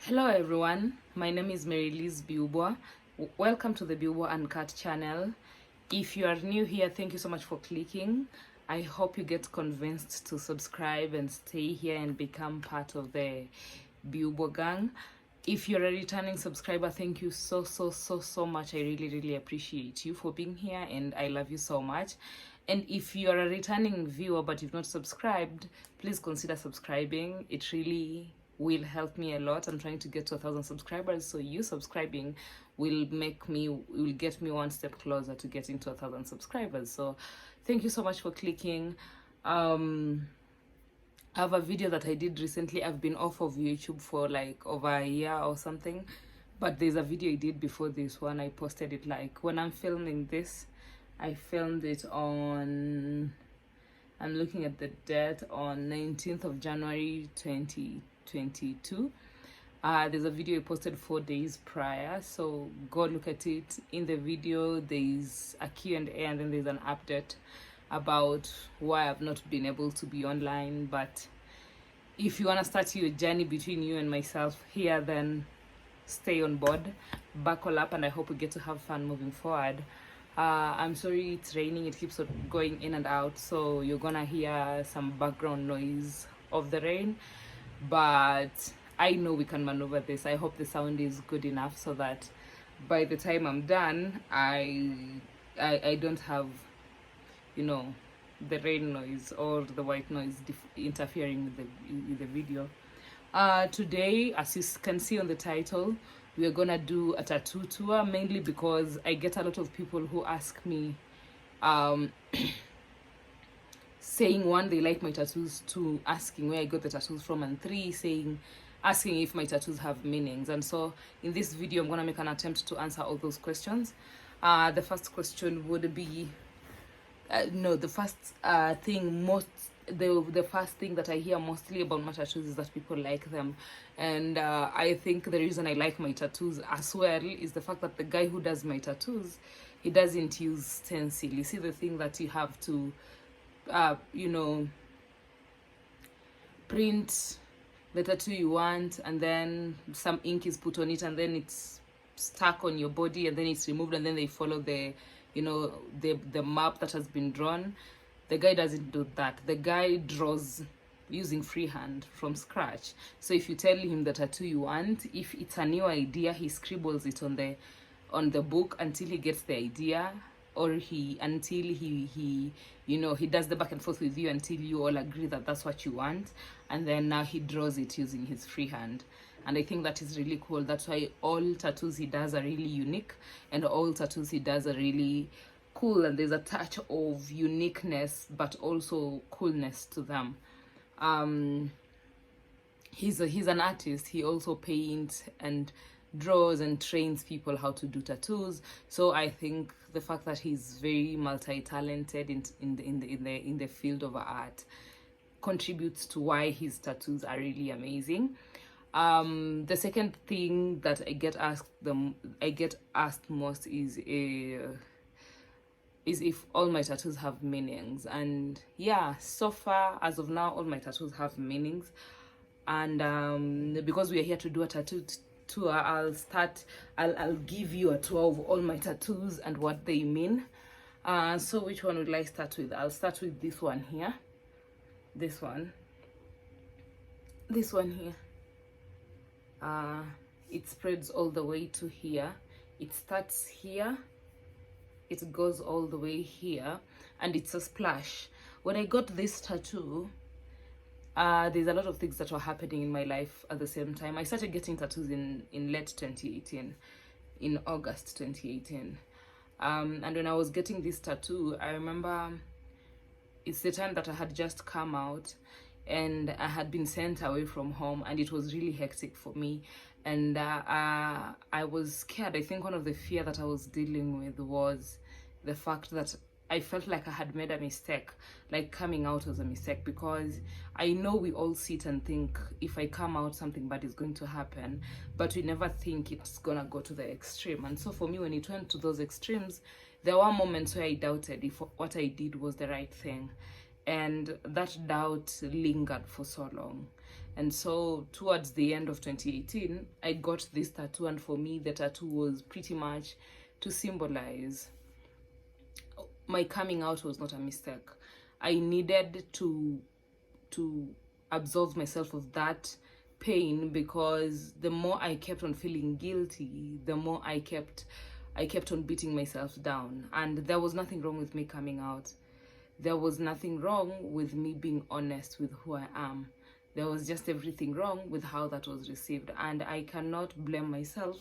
Hello everyone, my name is Biubwa. Welcome to the Biubwa Uncut channel. If you are new here, thank you so much for clicking. I hope you get convinced to subscribe and stay here and become part of the Biubwa gang. If you're a returning subscriber, thank you so much. I really appreciate you for being here and I love you so much. And if you're a returning viewer but you've not subscribed, please consider subscribing. It really will help me a lot. I'm trying to get to 1,000 subscribers, so you subscribing will get me one step closer to getting to 1,000 subscribers. So thank you so much for clicking. I have a video that I did recently. I've been off of YouTube for like over a year or something, but there's a video I did before this one. I posted it like when I'm filming this. I filmed it on, I'm looking at the date, on 19th of January 2022. There's a video I posted 4 days prior, so go look at it. In the video there's a Q&A and then there's an update about why I've not been able to be online. But if you want to start your journey between you and myself here, then stay on board, buckle up, and I hope we get to have fun moving forward. I'm sorry it's raining, it keeps on going in and out, so you're gonna hear some background noise of the rain, but I know we can maneuver this. I hope the sound is good enough so that by the time I'm done, I don't have, you know, the rain noise or the white noise interfering with the video. Today, as you can see on the title, we are gonna do a tattoo tour, mainly because I get a lot of people who ask me saying, one, they like my tattoos, two, asking where I got the tattoos from, and three, asking if my tattoos have meanings. And so in this video I'm gonna make an attempt to answer all those questions. The first question would be the first thing that I hear mostly about my tattoos is that people like them. And I think the reason I like my tattoos as well is the fact that the guy who does my tattoos, he doesn't use stencil. You see the thing that you have to print the tattoo you want, and then some ink is put on it, and then it's stuck on your body, and then it's removed, and then they follow the map that has been drawn. The guy doesn't do that. The guy draws using freehand from scratch. So if you tell him the tattoo you want, if it's a new idea, he scribbles it on the book until he gets the idea, or he does the back and forth with you until you all agree that that's what you want, and then now he draws it using his freehand. And I think that is really cool. That's why all tattoos he does are really unique, and all tattoos he does are really cool, and there's a touch of uniqueness but also coolness to them. He's an artist. He also paints and draws and trains people how to do tattoos. So I think the fact that he's very multi-talented in the field of art contributes to why his tattoos are really amazing. The second thing that I get asked most is if all my tattoos have meanings. And yeah, so far as of now, all my tattoos have meanings. And because we are here to do a tattoo tour, I'll give you a tour of all my tattoos and what they mean. So which one would I start with? I'll start with this one here. This one here. It spreads all the way to here. It starts here, it goes all the way here, and it's a splash. When I got this tattoo, there's a lot of things that were happening in my life at the same time. I started getting tattoos in late 2018, in August 2018. And when I was getting this tattoo, I remember it's the time that I had just come out and I had been sent away from home, and it was really hectic for me. And I was scared. I think one of the fear that I was dealing with was the fact that I felt like I had made a mistake, like coming out was a mistake, because I know we all sit and think if I come out something bad is going to happen, but we never think it's gonna go to the extreme. And so for me, when it went to those extremes, there were moments where I doubted if what I did was the right thing, and that doubt lingered for so long. And so towards the end of 2018, I got this tattoo, and for me the tattoo was pretty much to symbolize my coming out was not a mistake. I needed to absolve myself of that pain, because the more I kept on feeling guilty, the more I kept on beating myself down. And there was nothing wrong with me coming out. There was nothing wrong with me being honest with who I am. There was just everything wrong with how that was received. And I cannot blame myself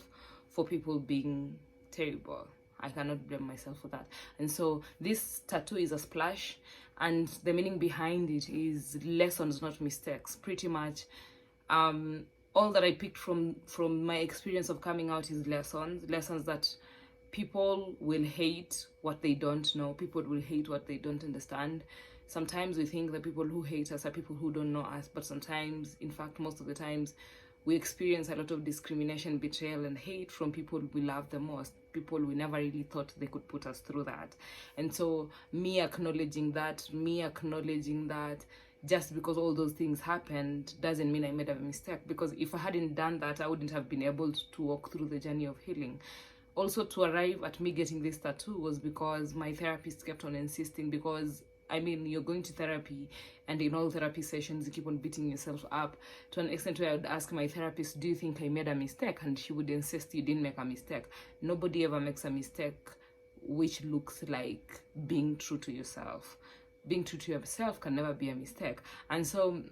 for people being terrible. I cannot blame myself for that. And so this tattoo is a splash, and the meaning behind it is lessons, not mistakes. Pretty much all that I picked from my experience of coming out is lessons that people will hate what they don't know. People will hate what they don't understand. Sometimes we think that people who hate us are people who don't know us, but sometimes, in fact, most of the times, we experience a lot of discrimination, betrayal, and hate from people we love the most, people we never really thought they could put us through that. And so me acknowledging that just because all those things happened doesn't mean I made a mistake, because if I hadn't done that, I wouldn't have been able to walk through the journey of healing. Also, to arrive at me getting this tattoo was because my therapist kept on insisting, because I mean, you're going to therapy, and in all therapy sessions, you keep on beating yourself up, to an extent where I would ask my therapist, do you think I made a mistake? And she would insist you didn't make a mistake. Nobody ever makes a mistake which looks like being true to yourself. Being true to yourself can never be a mistake. And so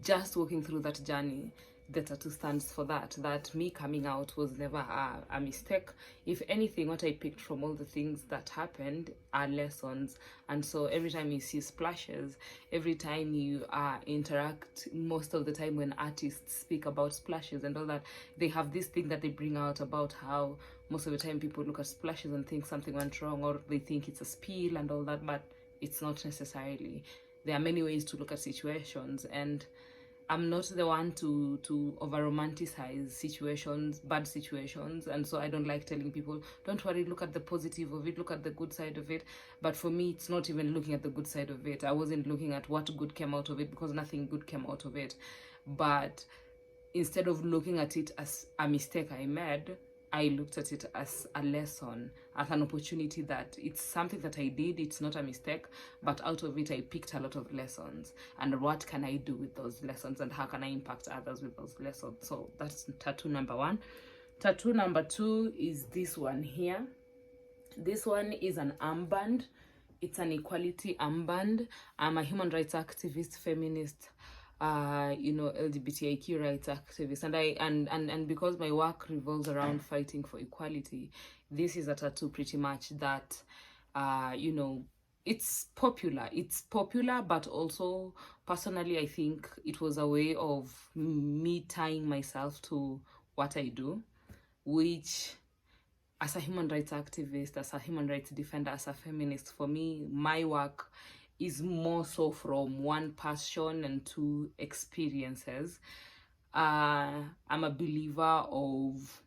just walking through that journey, the tattoo stands for that me coming out was never a mistake. If anything, what I picked from all the things that happened are lessons. And so every time you see splashes, every time you interact, most of the time when artists speak about splashes and all that, they have this thing that they bring out about how most of the time people look at splashes and think something went wrong, or they think it's a spill and all that, but it's not necessarily. There are many ways to look at situations, and I'm not the one to over romanticize situations, bad situations, and so I don't like telling people, don't worry, look at the positive of it, look at the good side of it. But for me, it's not even looking at the good side of it. I wasn't looking at what good came out of it, because nothing good came out of it. But instead of looking at it as a mistake I made, I looked at it as a lesson, as an opportunity, that it's something that I did, it's not a mistake, but out of it I picked a lot of lessons. And what can I do with those lessons, and how can I impact others with those lessons? So that's tattoo number one. Tattoo number two is this one here. This one is an armband. It's an equality armband. I'm a human rights activist, feminist, LGBTIQ rights activist, and because my work revolves around fighting for equality, this is a tattoo pretty much that it's popular, but also personally I think it was a way of me tying myself to what I do, which, as a human rights activist, as a human rights defender, as a feminist, for me, my work is more so from one passion and two experiences. I'm a believer of,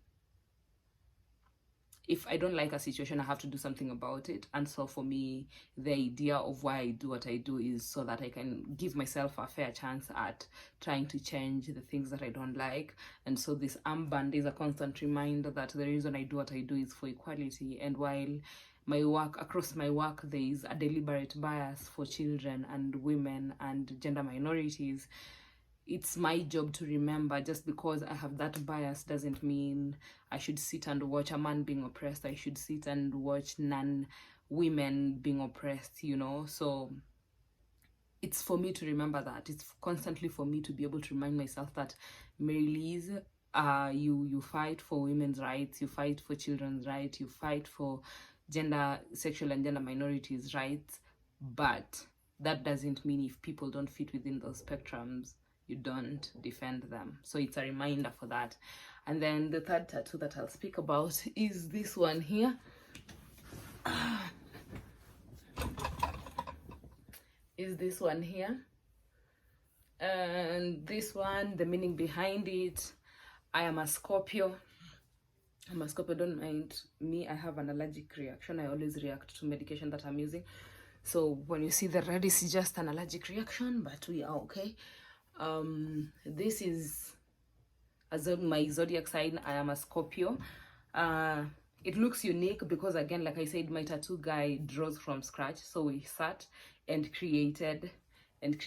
if I don't like a situation, I have to do something about it. And so for me, the idea of why I do what I do is so that I can give myself a fair chance at trying to change the things that I don't like. And so this armband is a constant reminder that the reason I do what I do is for equality. And while across my work, there is a deliberate bias for children and women and gender minorities, it's my job to remember, just because I have that bias doesn't mean I should sit and watch a man being oppressed. I should sit and watch women being oppressed, So it's for me to remember that. It's constantly for me to be able to remind myself that, Mary-Liz, you fight for women's rights, you fight for children's rights, you fight for sexual and gender minorities' rights, but that doesn't mean if people don't fit within those spectrums, you don't defend them. So it's a reminder for that. And then the third tattoo that I'll speak about is this one here. And this one, the meaning behind it, I am a Scorpio. I'm a Scorpio, don't mind me, I have an allergic reaction. I always react to medication that I'm using. So when you see the red, it's just an allergic reaction, but we are okay. This is my zodiac sign. I am a Scorpio. It looks unique because, again, like I said, my tattoo guy draws from scratch. So we sat and created and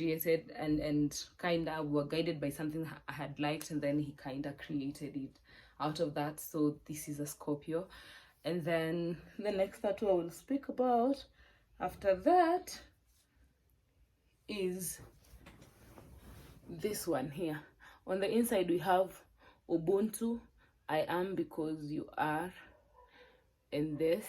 kind of were guided by something I had liked, and then he kind of created it out of that. So this is a Scorpio. And then the next tattoo I will speak about after that is this one here. On the inside we have Ubuntu, I am because you are. And this,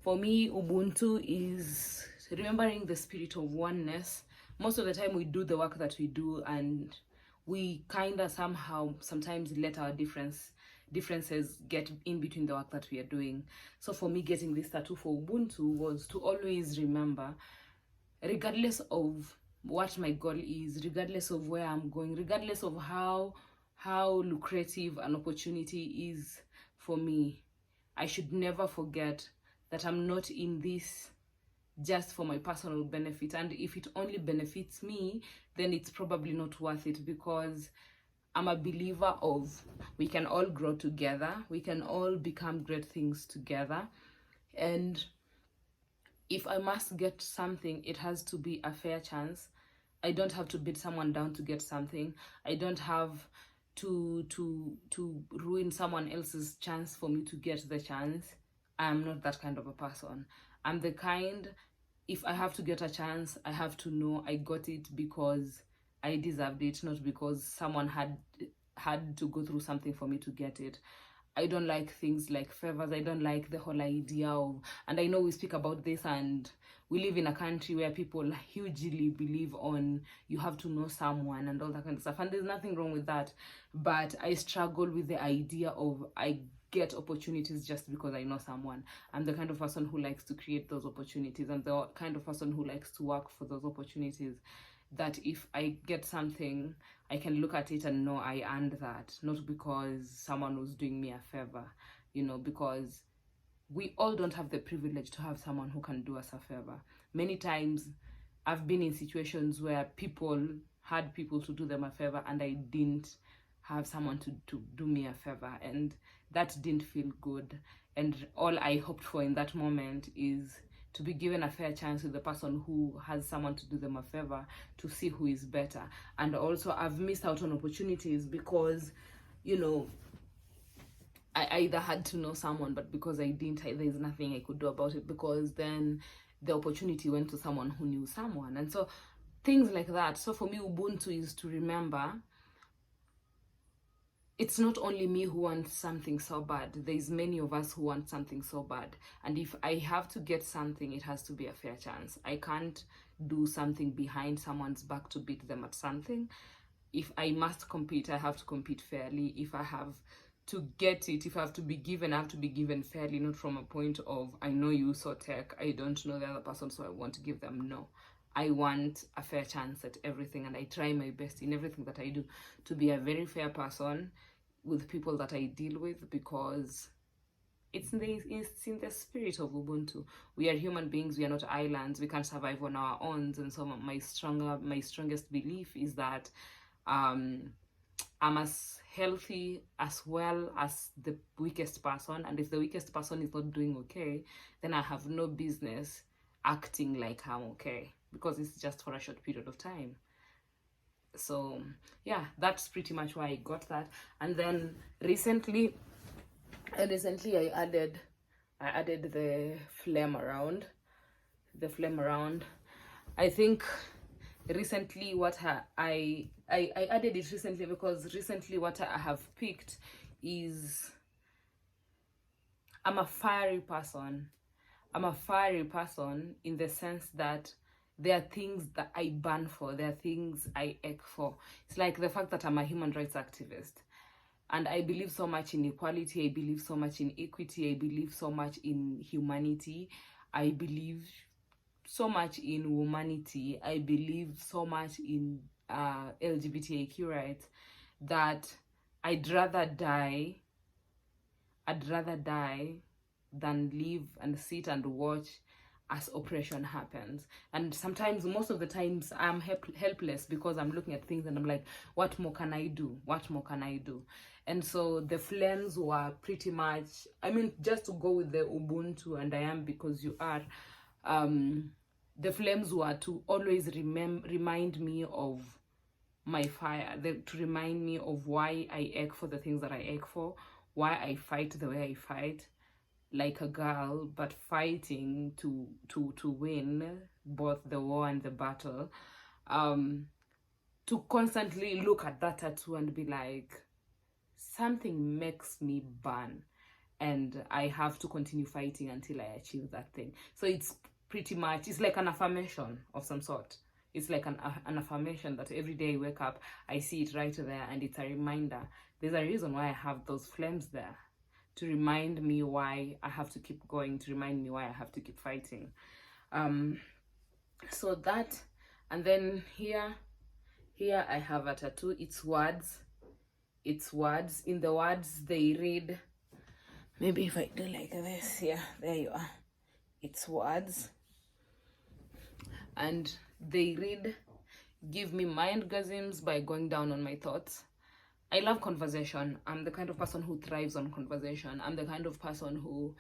for me, Ubuntu is remembering the spirit of oneness. Most of the time we do the work that we do, and we kind of sometimes let our differences get in between the work that we are doing. So for me, getting this tattoo for Ubuntu was to always remember, regardless of what my goal is, regardless of where I'm going, regardless of how lucrative an opportunity is for me, I should never forget that I'm not in this just for my personal benefit. And if it only benefits me, then it's probably not worth it, because I'm a believer of we can all grow together, we can all become great things together. And if I must get something, it has to be a fair chance. I don't have to beat someone down to get something. I don't have to ruin someone else's chance for me to get the chance. I am not that kind of a person. I'm the kind, if I have to get a chance, I have to know I got it because I deserved it, not because someone had to go through something for me to get it. I don't like things like favors. I don't like the whole idea of, and I know we speak about this, and we live in a country where people hugely believe on you have to know someone and all that kind of stuff, and there's nothing wrong with that. But I struggle with the idea of I get opportunities just because I know someone. I'm the kind of person who likes to create those opportunities. I'm the kind of person who likes to work for those opportunities, that if I get something, I can look at it and know I earned that, not because someone was doing me a favor, because we all don't have the privilege to have someone who can do us a favor. Many times I've been in situations where people had people to do them a favor, and I didn't have someone to do me a favor, and that didn't feel good. And all I hoped for in that moment is to be given a fair chance with the person who has someone to do them a favor, to see who is better. And also I've missed out on opportunities because, I either had to know someone, but because I didn't, there's nothing I could do about it, because then the opportunity went to someone who knew someone. And so things like that. So for me, Ubuntu is to remember it's not only me who wants something so bad. There's many of us who want something so bad. And if I have to get something, it has to be a fair chance. I can't do something behind someone's back to beat them at something. If I must compete, I have to compete fairly. If I have to get it, if I have to be given, I have to be given fairly, not from a point of, I know you saw tech, I don't know the other person, so I want to give them. No. I want a fair chance at everything, and I try my best in everything that I do to be a very fair person with people that I deal with, because it's in the spirit of Ubuntu. We are human beings, we are not islands, we can't survive on our own. And so my strongest belief is that I'm as healthy as well as the weakest person, and if the weakest person is not doing okay, then I have no business acting like I'm okay, because it's just for a short period of time. So yeah, that's pretty much why I got that. And then recently I added the flame around. I think recently what I added it recently because recently what I have picked is I'm a fiery person in the sense that there are things that I burn for. There are things I ache for. It's like the fact that I'm a human rights activist. And I believe so much in equality. I believe so much in equity. I believe so much in humanity. I believe so much in humanity. I believe so much in LGBTIQ rights that I'd rather die than live and sit and watch as oppression happens. And sometimes, most of the times, I'm helpless because I'm looking at things and I'm like, what more can I do? What more can I do? And so the flames were pretty much, I mean, just to go with the Ubuntu and I am because you are, the flames were to always remind me of my fire, to remind me of why I ache for the things that I ache for, why I fight the way I fight, like a girl, but fighting to win both the war and the battle. To constantly look at that tattoo and be like, something makes me burn, and I have to continue fighting until I achieve that thing. So it's pretty much, it's like an affirmation of some sort. It's like an affirmation that every day I wake up, I see it right there, and it's a reminder. There's a reason why I have those flames there, to remind me why I have to keep going, to remind me why I have to keep fighting. So that, and then here I have a tattoo. It's words. It's words. In the words, they read, maybe if I do like this, yeah, there you are. It's words. And they read, give me mindgasms by going down on my thoughts. I love conversation. I'm the kind of person who thrives on conversation. I'm the kind of person who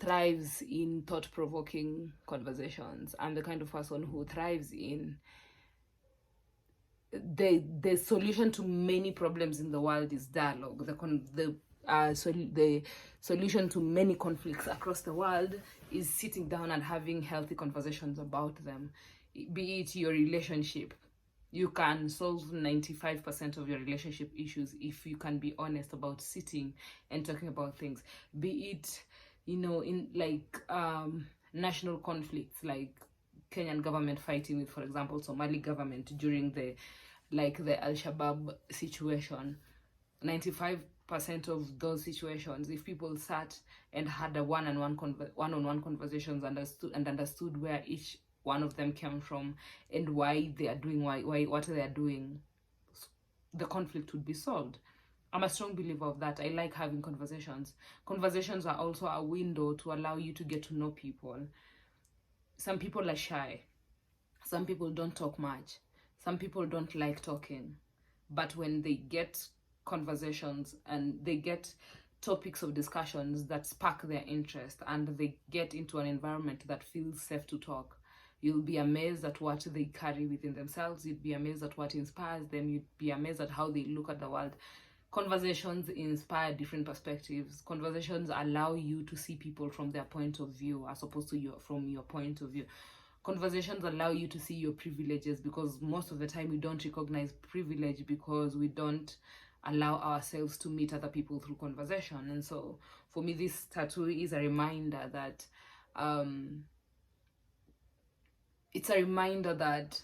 thrives in thought-provoking conversations. I'm the kind of person who thrives in the solution to many problems in the world is dialogue. The solution to many conflicts across the world is sitting down and having healthy conversations about them. Be it your relationship, you can solve 95% of your relationship issues if you can be honest about sitting and talking about things. Be it, in like national conflicts, like Kenyan government fighting with, for example, Somali government during the Al-Shabaab situation. 95% of those situations, if people sat and had a one-on-one conversations, understood where each one of them came from and why they are doing what they are doing, the conflict would be solved. I'm a strong believer of that. I like having conversations. Conversations are also a window to allow you to get to know people. Some people are shy. Some people don't talk much. Some people don't like talking. But when they get conversations and they get topics of discussions that spark their interest and they get into an environment that feels safe to talk, you'll be amazed at what they carry within themselves. You'd be amazed at what inspires them. You'd be amazed at how they look at the world. Conversations inspire different perspectives. Conversations allow you to see people from their point of view as opposed to from your point of view. Conversations allow you to see your privileges, because most of the time we don't recognize privilege because we don't allow ourselves to meet other people through conversation. And so for me, this tattoo is a reminder that it's a reminder that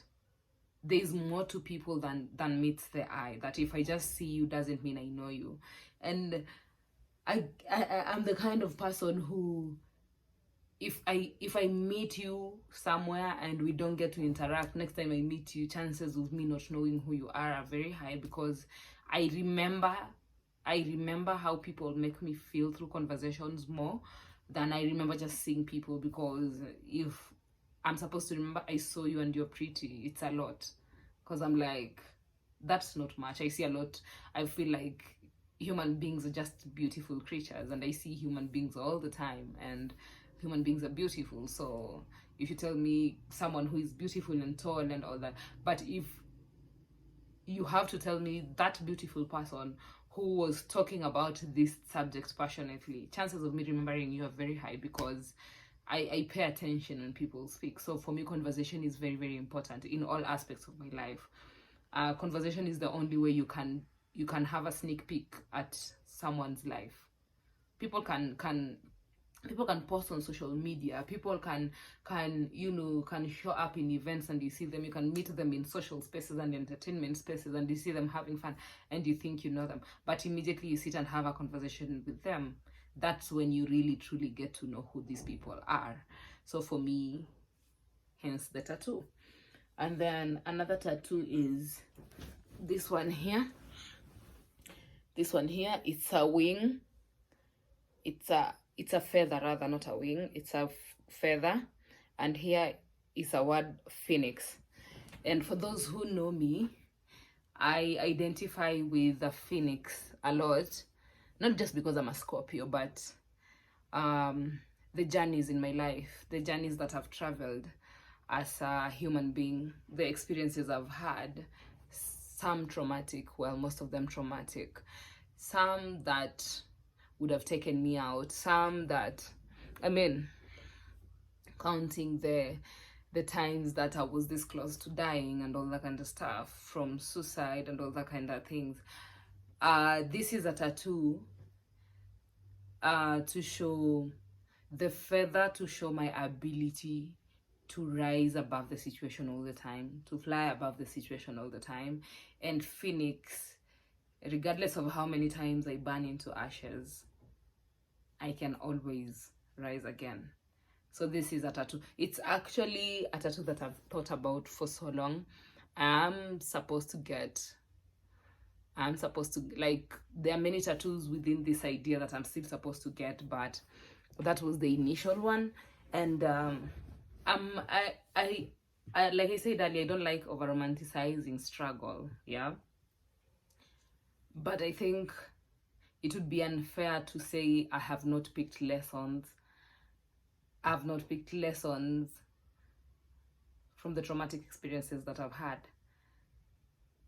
there's more to people than meets the eye. That if I just see you doesn't mean I know you. And I'm the kind of person who, if I meet you somewhere and we don't get to interact, next time I meet you, chances of me not knowing who you are very high, because I remember how people make me feel through conversations more than I remember just seeing people. Because if I'm supposed to remember I saw you and you're pretty, it's a lot, because I'm like, that's not much. I see a lot. I feel like human beings are just beautiful creatures, and I see human beings all the time, and human beings are beautiful. So if you tell me someone who is beautiful and tall and all that, but if you have to tell me that beautiful person who was talking about this subject passionately, chances of me remembering you are very high, because I pay attention when people speak. So for me, conversation is very, very important in all aspects of my life. Conversation is the only way you can have a sneak peek at someone's life. People can post on social media. People can show up in events and you see them. You can meet them in social spaces and entertainment spaces and you see them having fun and you think you know them. But immediately you sit and have a conversation with them, that's when you really truly get to know who these people are. So for me, hence the tattoo. And then another tattoo is this one here. This one here, it's a wing. It's a feather rather, not a wing. It's a feather, and here is a word, phoenix. And for those who know me, I identify with the phoenix a lot, not just because I'm a Scorpio, but the journeys in my life, the journeys that I've traveled as a human being, the experiences I've had, some traumatic, well, most of them traumatic, some that would have taken me out, some that, I mean, counting the times that I was this close to dying and all that kind of stuff, from suicide and all that kind of things. This is a tattoo to show the feather, to show my ability to rise above the situation all the time, to fly above the situation all the time. And phoenix, regardless of how many times I burn into ashes, I can always rise again. So this is a tattoo. It's actually a tattoo that I've thought about for so long. I'm supposed to, like, there are many tattoos within this idea that I'm still supposed to get, but that was the initial one. And I like I said earlier, I don't like over romanticizing struggle, yeah. But I think it would be unfair to say I have not picked lessons. I've not picked lessons from the traumatic experiences that I've had.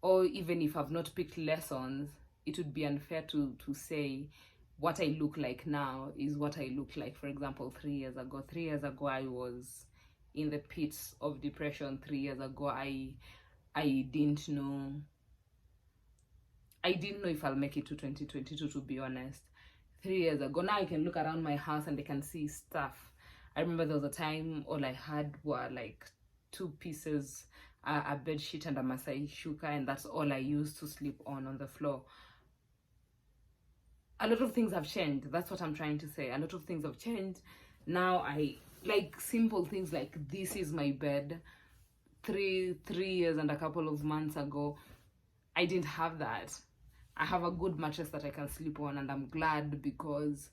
Or even if I've not picked lessons, it would be unfair to say what I look like now is what I look like, for example, 3 years ago. 3 years ago, I was in the pits of depression. 3 years ago, I didn't know if I'll make it to 2022, to be honest. 3 years ago, now I can look around my house and I can see stuff. I remember there was a time all I had were like 2 pieces, a bed sheet and a Masai shuka, and that's all I used to sleep on the floor. A lot of things have changed. That's what I'm trying to say. A lot of things have changed. Now I like simple things like this is my bed. 3 years and a couple of months ago, I didn't have that. I have a good mattress that I can sleep on, and I'm glad, because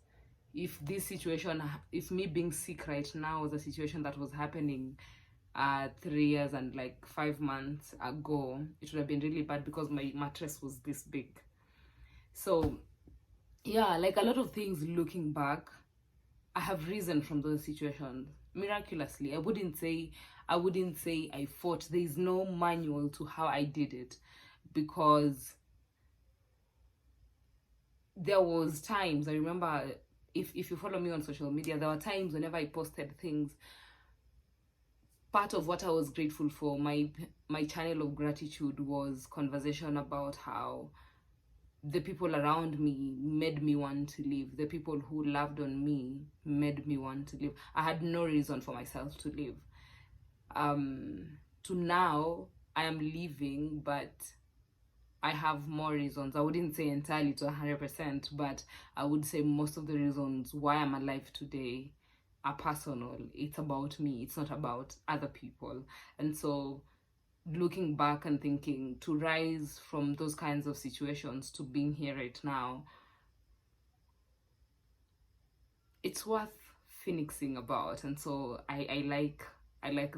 if this situation, if me being sick right now was a situation that was happening 3 years and like 5 months ago, it would have been really bad because my mattress was this big. So yeah, like a lot of things looking back, I have risen from those situations miraculously. I wouldn't say I fought. There is no manual to how I did it, because there was times, I remember, if you follow me on social media, there were times whenever I posted things, part of what I was grateful for, my channel of gratitude, was conversation about how the people around me made me want to live. The people who loved on me made me want to live. I had no reason for myself to live. To now, I am living, but I have more reasons. I wouldn't say entirely to 100%, but I would say most of the reasons why I'm alive today are personal. It's about me. It's not about other people. And so looking back and thinking, to rise from those kinds of situations to being here right now, it's worth phoenixing about. And so I like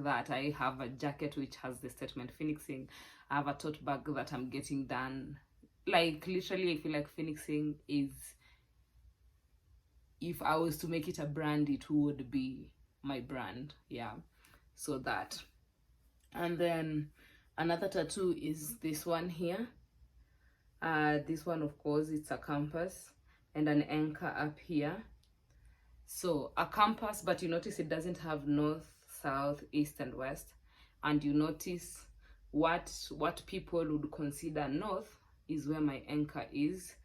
that. I have a jacket which has the statement phoenixing. I have a tote bag that I'm getting done. Like, literally, I feel like phoenixing is, if I was to make it a brand, it would be my brand. Yeah, so that. And then another tattoo is this one here. This one, of course, it's a compass and an anchor up here. So a compass, but you notice it doesn't have north, south, east and west. And you notice what people would consider north is where my anchor is.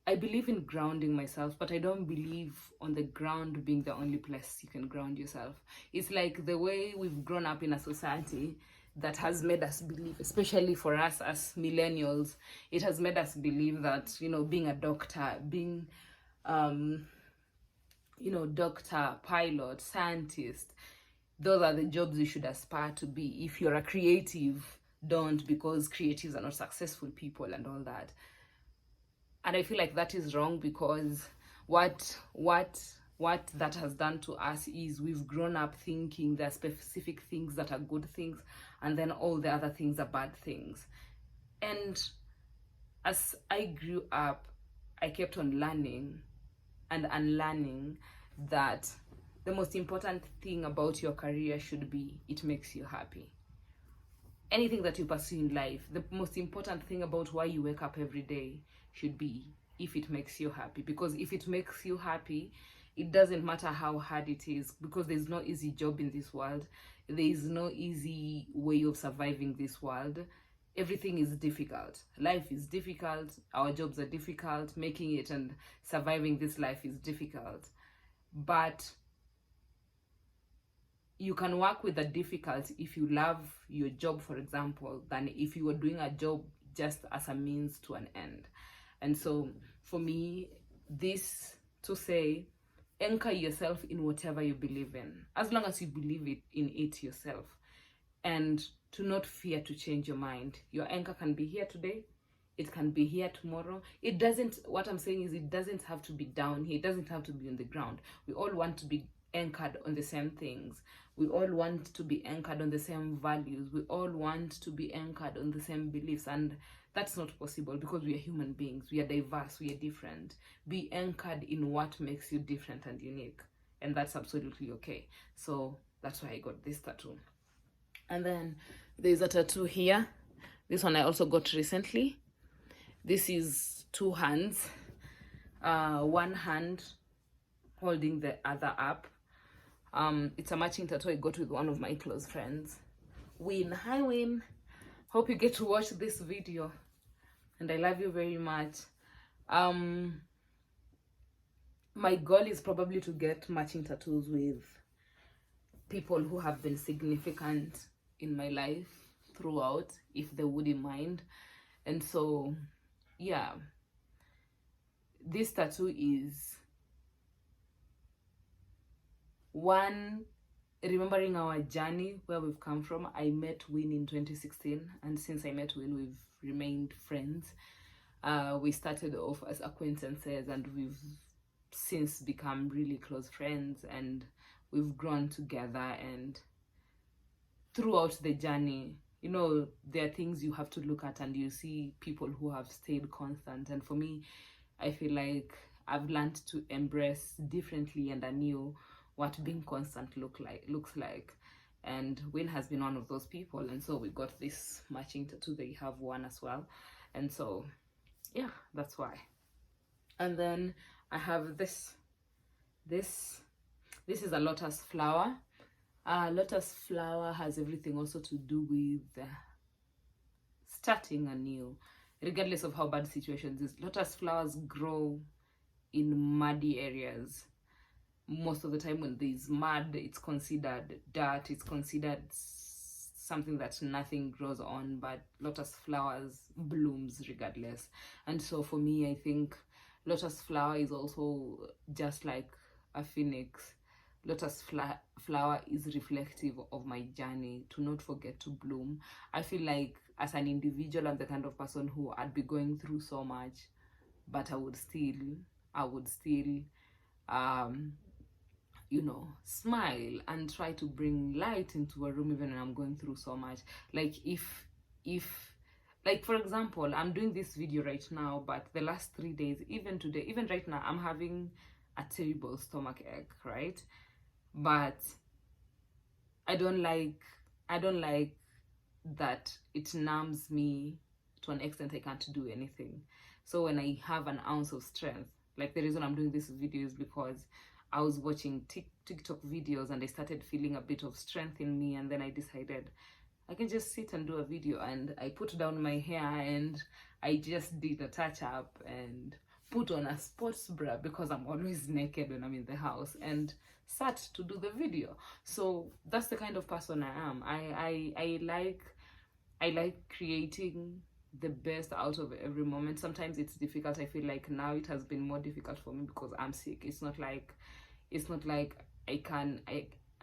I believe in grounding myself, but I don't believe on the ground being the only place you can ground yourself. It's like the way we've grown up in a society that has made us believe, especially for us as millennials, it has made us believe that, you know, being a doctor, being, doctor, pilot, scientist, those are the jobs you should aspire to be. If you're a creative, don't, because creatives are not successful people and all that. And I feel like that is wrong, because what what that has done to us is we've grown up thinking there are specific things that are good things, and then all the other things are bad things. And as I grew up, I kept on learning and unlearning that the most important thing about your career should be it makes you happy. Anything that you pursue in life, the most important thing about why you wake up every day should be if it makes you happy. Because if it makes you happy, it doesn't matter how hard it is, because there's no easy job in this world. There is no easy way of surviving this world. Everything is difficult. Life is difficult. Our jobs are difficult. Making it and surviving this life is difficult. But you can work with the difficulty if you love your job, for example, than if you were doing a job just as a means to an end. And so for me, this to say, anchor yourself in whatever you believe in, as long as you believe in it yourself, and to not fear to change your mind. Your anchor can be here today, it can be here tomorrow. It doesn't, what I'm saying is, it doesn't have to be down here, it doesn't have to be on the ground. We all want to be anchored on the same things. We all want to be anchored on the same values. We all want to be anchored on the same beliefs, and that's not possible because we are human beings. We are diverse, we are different. Be anchored in what makes you different and unique, and that's absolutely okay. So that's why I got this tattoo. And then there's a tattoo here. This one I also got recently. This is two hands, one hand holding the other up. It's a matching tattoo I got with one of my close friends, Win. Hi Win, hope you get to watch this video, and I love you very much. My goal is probably to get matching tattoos with people who have been significant in my life throughout, if they wouldn't mind. And so yeah, this tattoo is one, remembering our journey, where we've come from. I met Win in 2016, and since I met Win, we've remained friends. We started off as acquaintances, and we've since become really close friends, and we've grown together. And throughout the journey, you know, there are things you have to look at, and you see people who have stayed constant. And for me, I feel like I've learned to embrace differently and anew what being constant looks like. And Win has been one of those people, and so we got this matching tattoo. They have one as well, and so yeah, that's why. And then I have this is a lotus flower. Lotus flower has everything also to do with starting anew, regardless of how bad situations is. Lotus flowers grow in muddy areas. Most of the time when there's mud, it's considered dirt, it's considered something that nothing grows on, but lotus flowers blooms regardless. And so for me, I think lotus flower is also just like a phoenix. Lotus flower is reflective of my journey to not forget to bloom. I feel like as an individual, I'm the kind of person who I'd be going through so much, but I would still you know, smile and try to bring light into a room even when I'm going through so much. Like if like for example, I'm doing this video right now, but the last 3 days, even today, even right now, I'm having a terrible stomach ache, right? But I don't like that it numbs me to an extent I can't do anything. So when I have an ounce of strength, like the reason I'm doing this video is because I was watching TikTok videos and I started feeling a bit of strength in me, and then I decided I can just sit and do a video. And I put down my hair and I just did a touch up and put on a sports bra because I'm always naked when I'm in the house, and sat to do the video. So that's the kind of person I am. I like creating the best out of every moment. Sometimes it's difficult. I feel like now it has been more difficult for me because I'm sick. It's not like I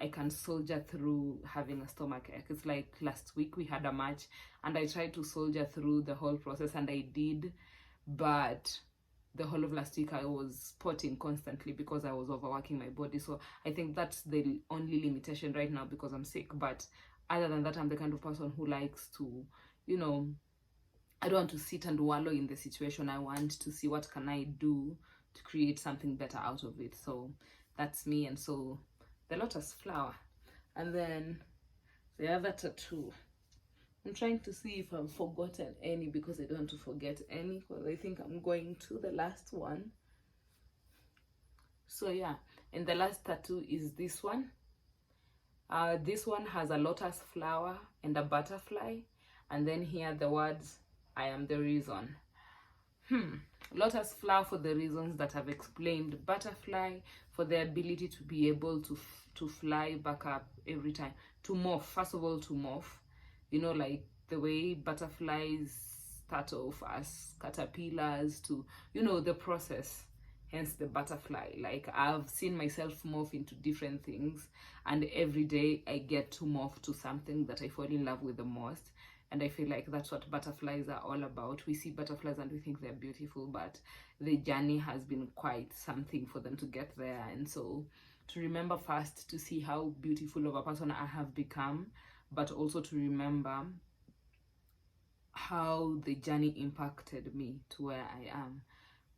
can soldier through having a stomach ache. It's like last week we had a match and I tried to soldier through the whole process, and I did, but the whole of last week I was spotting constantly because I was overworking my body. So I think that's the only limitation right now because I'm sick. But other than that, I'm the kind of person who likes to, you know, I don't want to sit and wallow in the situation. I want to see what can I do to create something better out of it. So that's me. And so the lotus flower. And then the other tattoo. I'm trying to see if I've forgotten any because I don't want to forget any because I think I'm going to the last one. So yeah, and the last tattoo is this one. This one has a lotus flower and a butterfly, and then here the words, I am the reason. Lotus flower for the reasons that I've explained. Butterfly for the ability to be able to fly back up every time. To morph, first of all, to morph. You know, like the way butterflies start off as caterpillars to, you know, the process. Hence the butterfly. Like I've seen myself morph into different things, and every day I get to morph to something that I fall in love with the most. And I feel like that's what butterflies are all about. We see butterflies and we think they're beautiful, but the journey has been quite something for them to get there. And so to remember first to see how beautiful of a person I have become, but also to remember how the journey impacted me to where I am.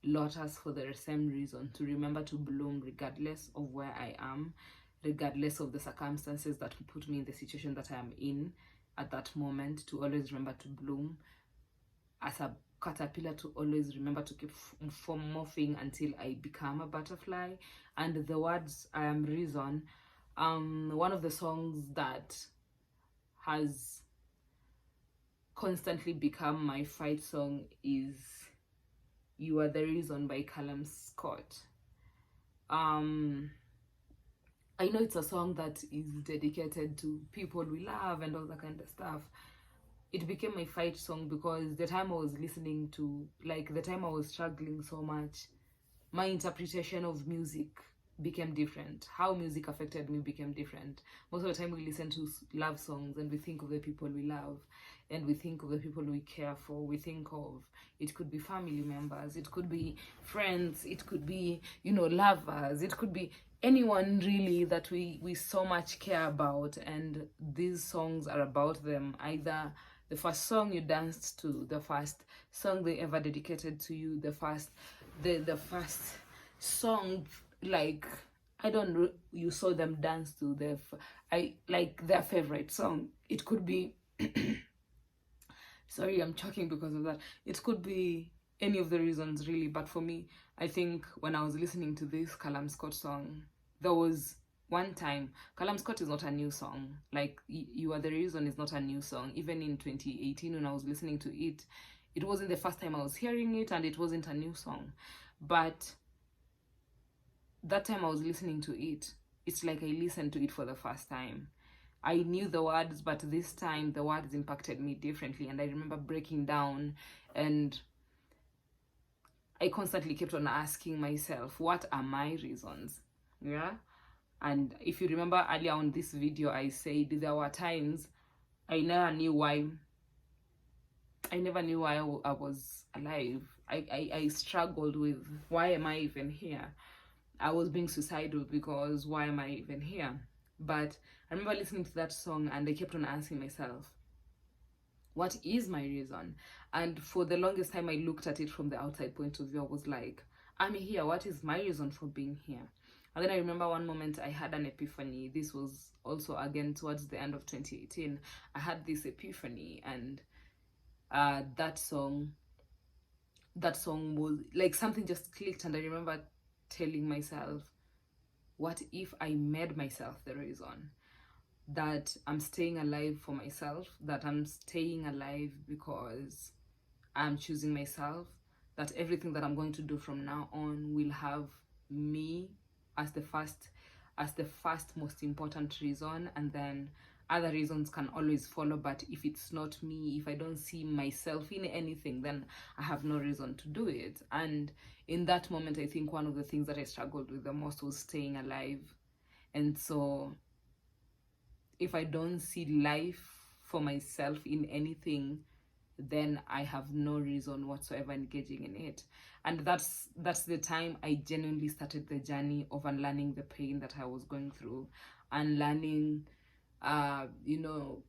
Lotus for the same reason, to remember to bloom regardless of where I am, regardless of the circumstances that put me in the situation that I am in at that moment, to always remember to bloom. As a caterpillar, to always remember to keep morphing until I become a butterfly. And the words, I am reason, one of the songs that has constantly become my fight song is You Are the Reason by Callum Scott. I know it's a song that is dedicated to people we love and all that kind of stuff. It became my fight song because the time I was listening to, like the time I was struggling so much, my interpretation of music became different. How music affected me became different. Most of the time we listen to love songs and we think of the people we love and we think of the people we care for. We think of, it could be family members, it could be friends, it could be, you know, lovers, it could be anyone really that we so much care about. And these songs are about them. Either the first song you danced to, the first song they ever dedicated to you, the first song, like, I don't know, you saw them dance to their favorite song. It could be sorry, I'm choking because of that. It could be any of the reasons really, but for me, I think when I was listening to this Callum Scott song, there was one time. Callum Scott is not a new song. Like, You Are the Reason is not a new song. Even in 2018 when I was listening to it, it wasn't the first time I was hearing it and it wasn't a new song. But that time I was listening to it, it's like I listened to it for the first time. I knew the words, but this time the words impacted me differently. And I remember breaking down and I constantly kept on asking myself, what are my reasons? Yeah. And if you remember earlier on this video, I said there were times I never knew why I was alive. I struggled with, why am I even here? I was being suicidal because why am I even here? But I remember listening to that song and I kept on asking myself, what is my reason? And for the longest time, I looked at it from the outside point of view. I was like, I'm here. What is my reason for being here? And then I remember one moment I had an epiphany. This was also again towards the end of 2018. I had this epiphany, and that song was like something just clicked. And I remember telling myself, what if I made myself the reason? That I'm staying alive for myself, that I'm staying alive because I'm choosing myself, that everything that I'm going to do from now on will have me as the first most important reason, and then other reasons can always follow. But if it's not me, if I don't see myself in anything, then I have no reason to do it. And in that moment, I think one of the things that I struggled with the most was staying alive. And so if I don't see life for myself in anything, then I have no reason whatsoever engaging in it. And that's the time I genuinely started the journey of unlearning the pain that I was going through, unlearning you know,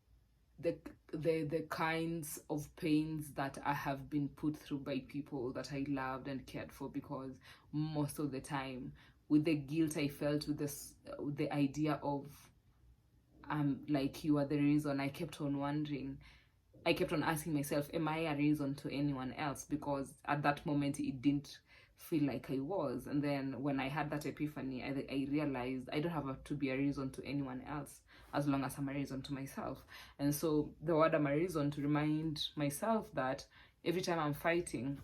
the kinds of pains that I have been put through by people that I loved and cared for, because most of the time, with the guilt I felt, with the idea of like, you are the reason, I kept on wondering, I kept on asking myself, am I a reason to anyone else? Because at that moment it didn't feel like I was. And then when I had that epiphany, I realized I don't have to be a reason to anyone else, as long as I'm a reason to myself. And so the word I'm a reason, to remind myself that every time I'm fighting,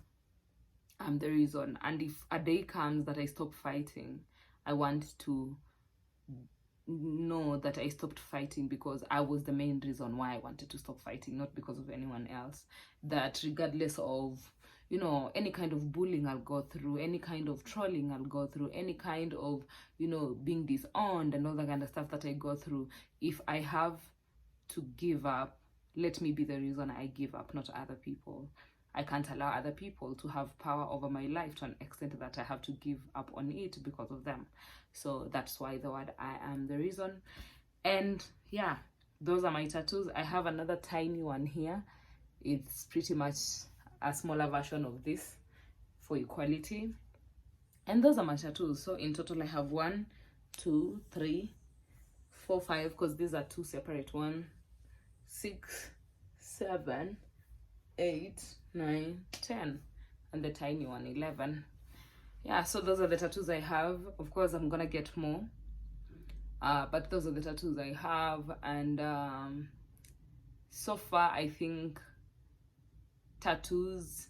I'm the reason. And if a day comes that I stop fighting, I want to know that I stopped fighting because I was the main reason why I wanted to stop fighting, not because of anyone else. That regardless of, you know, any kind of bullying I'll go through, any kind of trolling I'll go through, any kind of, you know, being disowned and all that kind of stuff that I go through, if I have to give up, let me be the reason I give up, not other people. I can't allow other people to have power over my life to an extent that I have to give up on it because of them. So that's why the word I am the reason. And yeah, those are my tattoos. I have another tiny one here. It's pretty much a smaller version of this for equality. And those are my tattoos. So in total I have 1, 2, 3, 4, 5, because these are 2 separate. 1, 6, 7, 8, 9, 10, and the tiny one 11. Yeah, so those are the tattoos I have. Of course I'm gonna get more, but those are the tattoos I have. And so far I think tattoos,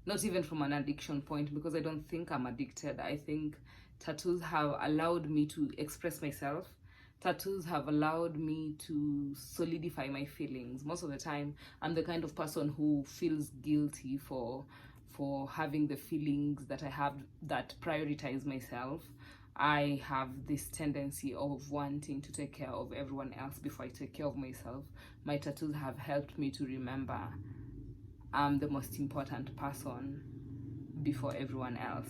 not even from an addiction point, because I don't think I'm addicted. I think tattoos have allowed me to express myself. Tattoos have allowed me to solidify my feelings. Most of the time, I'm the kind of person who feels guilty for having the feelings that I have that prioritize myself. I have this tendency of wanting to take care of everyone else before I take care of myself. My tattoos have helped me to remember I'm the most important person before everyone else.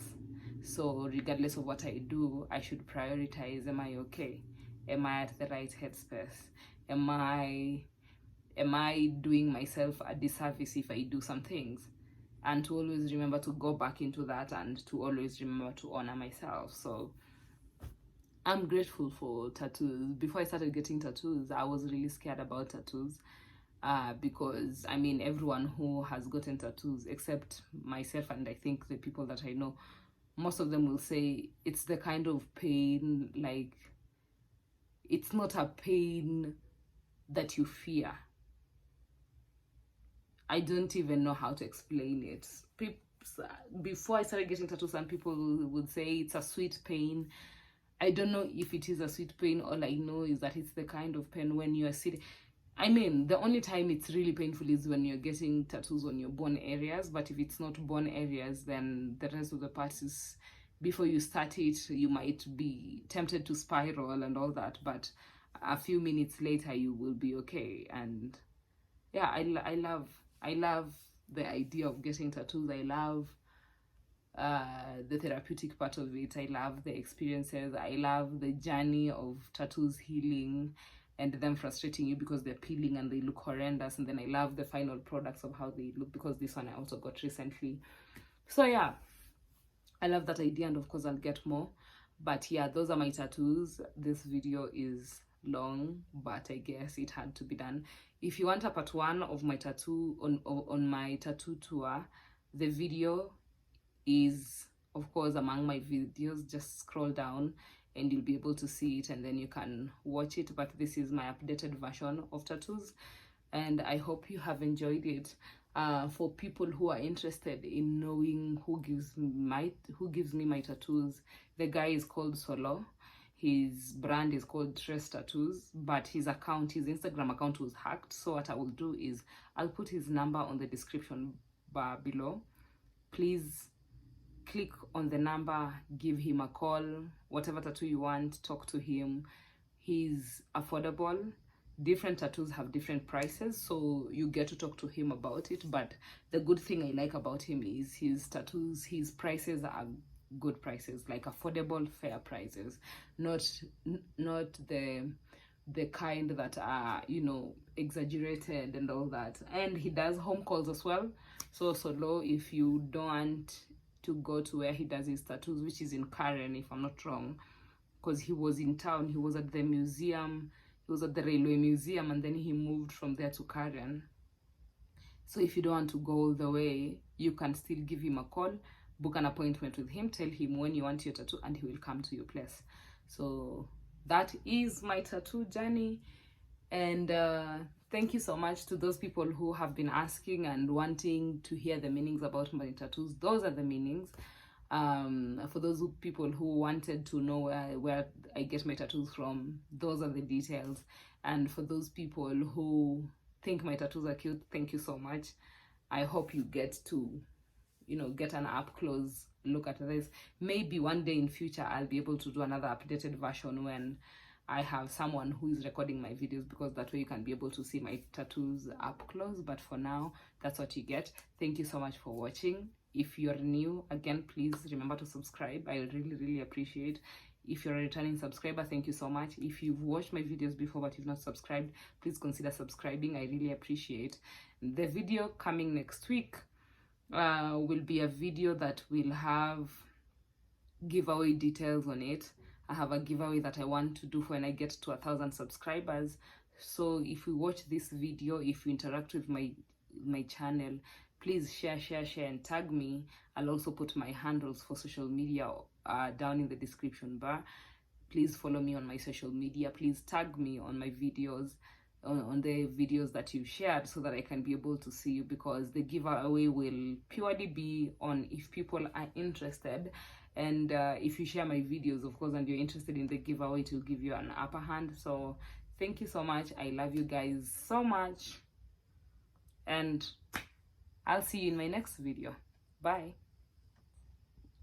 So regardless of what I do, I should prioritize, am I okay? Am I at the right headspace? Am I doing myself a disservice if I do some things? And to always remember to go back into that, and to always remember to honor myself. So I'm grateful for tattoos. Before I started getting tattoos, I was really scared about tattoos. Because I mean, everyone who has gotten tattoos, except myself and I think the people that I know, most of them will say it's the kind of pain, like, it's not a pain that you fear. I don't even know how to explain it. Before I started getting tattoos, some people would say it's a sweet pain. I don't know if it is a sweet pain. All I know is that it's the kind of pain when you are sitting. I mean, the only time it's really painful is when you're getting tattoos on your bone areas. But if it's not bone areas, then the rest of the parts is, before you start it, you might be tempted to spiral and all that. But a few minutes later, you will be okay. And yeah, I love the idea of getting tattoos. I love the therapeutic part of it. I love the experiences. I love the journey of tattoos healing and them frustrating you because they're peeling and they look horrendous. And then I love the final products of how they look, because this one I also got recently. So yeah, I love that idea, and of course I'll get more. But yeah, those are my tattoos. This video is long, but I guess it had to be done. If you want a part 1 of my tattoo on my tattoo tour, the video is of course among my videos. Just scroll down and you'll be able to see it, and then you can watch it. But this is my updated version of tattoos, and I hope you have enjoyed it. For people who are interested in knowing who gives me my tattoos, the guy is called Solo. His brand is called Trace Tattoos, but his Instagram account was hacked. So what I will do is I'll put his number on the description bar below. Please click on the number, give him a call, whatever tattoo you want, talk to him. He's affordable. different tattoos have different prices, so you get to talk to him about it. But the good thing I like about him is his tattoos, his prices are good prices, like affordable, fair prices, not the kind that are, you know, exaggerated and all that. And he does home calls as well, so low if you don't want to go to where he does his tattoos, which is in Karen, if I'm not wrong, because he was in town, he was at the museum, he was at the railway museum, and then he moved from there to Karen. So if you don't want to go all the way, you can still give him a call, book an appointment with him, tell him when you want your tattoo, and he will come to your place. So that is my tattoo journey. And thank you so much to those people who have been asking and wanting to hear the meanings about my tattoos. Those are the meanings. For those people who wanted to know where I get my tattoos from, those are the details. And for those people who think my tattoos are cute, thank you so much. I hope you get to, you know, get an up close look at this. Maybe one day in future I'll be able to do another updated version when I have someone who is recording my videos, because that way you can be able to see my tattoos up close. But for now, that's what you get. Thank you so much for watching. If you're new, again, please remember to subscribe. I really appreciate. If you're a returning subscriber, thank you so much. If you've watched my videos before but you've not subscribed, please consider subscribing. I really appreciate. The video coming next week will be a video that will have giveaway details on it. I have a giveaway that I want to do for when I get to 1,000 subscribers. So if you watch this video, if you interact with my channel, please share and tag me. I'll also put my handles for social media down in the description bar. Please follow me on my social media. Please tag me on my videos, on the videos that you shared, so that I can be able to see you, because the giveaway will purely be on if people are interested. And if you share my videos, of course, and you're interested in the giveaway, it will give you an upper hand. So thank you so much. I love you guys so much, and I'll see you in my next video. Bye.